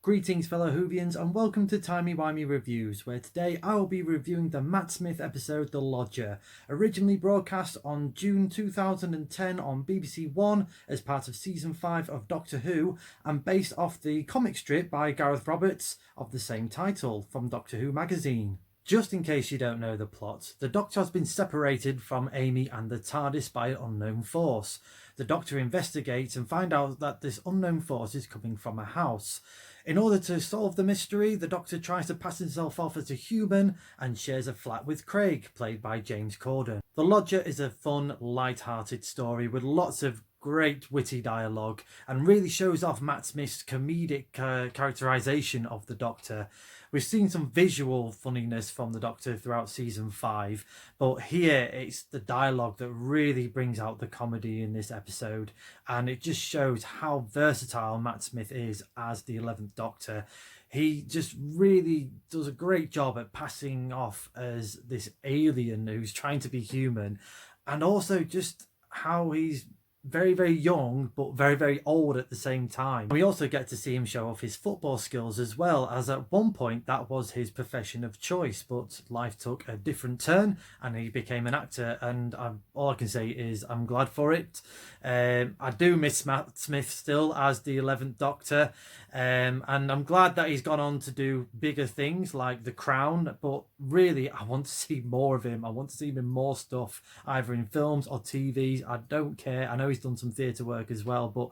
Greetings fellow Whovians and welcome to Timey Wimey Reviews, where today I will be reviewing the Matt Smith episode The Lodger, originally broadcast on June 2010 on BBC One as part of season 5 of Doctor Who and based off the comic strip by Gareth Roberts of the same title from Doctor Who magazine. Just in case you don't know the plot, the Doctor has been separated from Amy and the TARDIS by an unknown force. The Doctor investigates and finds out that this unknown force is coming from a house. In order to solve the mystery, the Doctor tries to pass himself off as a human and shares a flat with Craig, played by James Corden. The Lodger is a fun, light-hearted story with lots of great witty dialogue and really shows off Matt Smith's comedic characterisation of the Doctor. We've seen some visual funniness from the Doctor throughout season 5, but here it's the dialogue that really brings out the comedy in this episode, and it just shows how versatile Matt Smith is as the 11th Doctor. He just really does a great job at passing off as this alien who's trying to be human, and also just how he's very, very young, but very, very old at the same time. We also get to see him show off his football skills as well, as at one point that was his profession of choice, but life took a different turn and he became an actor, and all I can say is I'm glad for it. I do miss Matt Smith still as the 11th Doctor, and I'm glad that he's gone on to do bigger things like The Crown, but really I want to see more of him. I want to see him in more stuff, either in films or TVs. I don't care. I know he's done some theatre work as well, but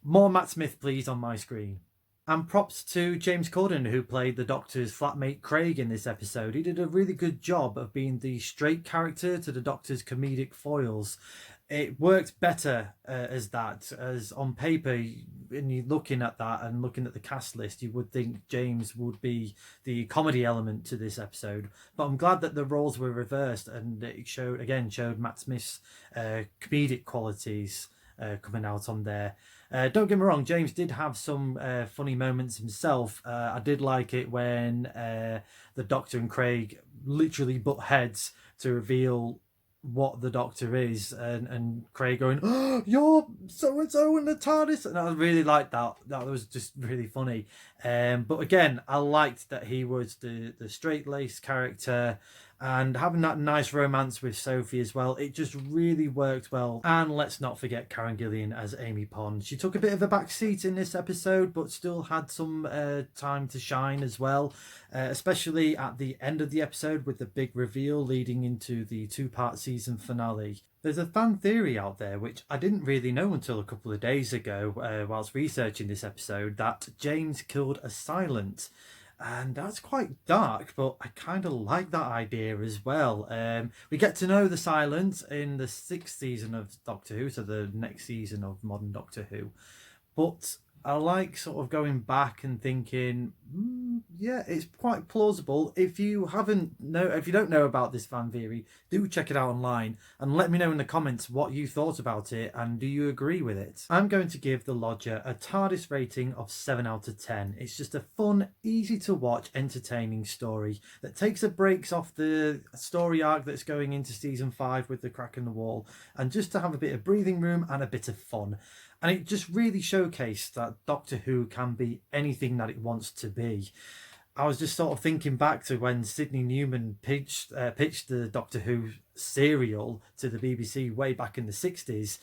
more Matt Smith please on my screen. And props to James Corden, who played the Doctor's flatmate Craig in this episode. He did a really good job of being the straight character to the Doctor's comedic foils. It worked better as that, as on paper, when you're looking at that and looking at the cast list, you would think James would be the comedy element to this episode. But I'm glad that the roles were reversed and it showed Matt Smith's comedic qualities coming out on there. Don't get me wrong, James did have some funny moments himself. I did like it when the Doctor and Craig literally butt heads to reveal what the Doctor is, and Craig going, "Oh, you're so and so in the TARDIS," and I really liked that. That was just really funny. But again, I liked that he was the straight-laced character, and having that nice romance with Sophie as well. It just really worked well. And let's not forget Karen Gillan as Amy Pond. She took a bit of a back seat in this episode, but still had some time to shine as well, especially at the end of the episode with the big reveal leading into the 2-part season finale. There's a fan theory out there, which I didn't really know until a couple of days ago whilst researching this episode, that James killed a silent. And that's quite dark, but I kind of like that idea as well. We get to know the Silent in the 6th season of Doctor Who, so the next season of modern Doctor Who. But I like sort of going back and thinking, yeah, it's quite plausible. If you don't know about this fan theory, do check it out online and let me know in the comments what you thought about it and do you agree with it. I'm going to give The Lodger a TARDIS rating of 7 out of 10. It's just a fun, easy to watch, entertaining story that takes a breaks off the story arc that's going into season 5 with the crack in the wall, and just to have a bit of breathing room and a bit of fun. And it just really showcased that Doctor Who can be anything that it wants to be. I was just sort of thinking back to when Sidney Newman pitched the Doctor Who serial to the BBC way back in the 60s.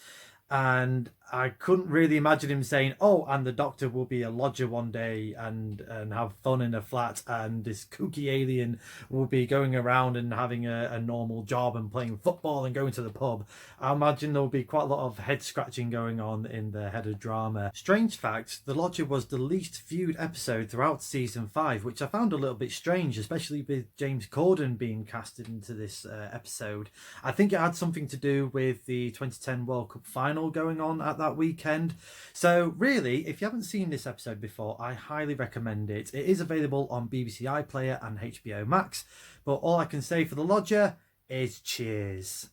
And I couldn't really imagine him saying, "Oh, and the Doctor will be a lodger one day and have fun in a flat, and this kooky alien will be going around and having a normal job and playing football and going to the pub." I imagine there'll be quite a lot of head scratching going on in the head of drama. Strange fact, The Lodger was the least viewed episode throughout season 5, which I found a little bit strange, especially with James Corden being casted into this episode. I think it had something to do with the 2010 World Cup final going on at that weekend. So really, if you haven't seen this episode before, I highly recommend it. It is available on BBC iPlayer and HBO Max, but all I can say for The Lodger is cheers.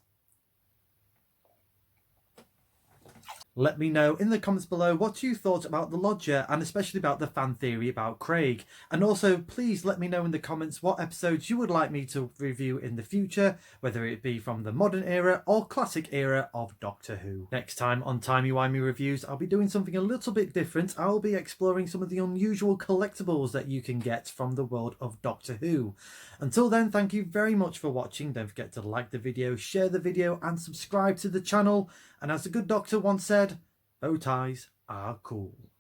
Let me know in the comments below what you thought about the Lodger, and especially about the fan theory about Craig. And also, please let me know in the comments what episodes you would like me to review in the future, whether it be from the modern era or classic era of Doctor Who. Next time on Timey Wimey Reviews, I'll be doing something a little bit different. I'll be exploring some of the unusual collectibles that you can get from the world of Doctor Who. Until then, thank you very much for watching. Don't forget to like the video, share the video, and subscribe to the channel. And as the good doctor once said, bow ties are cool.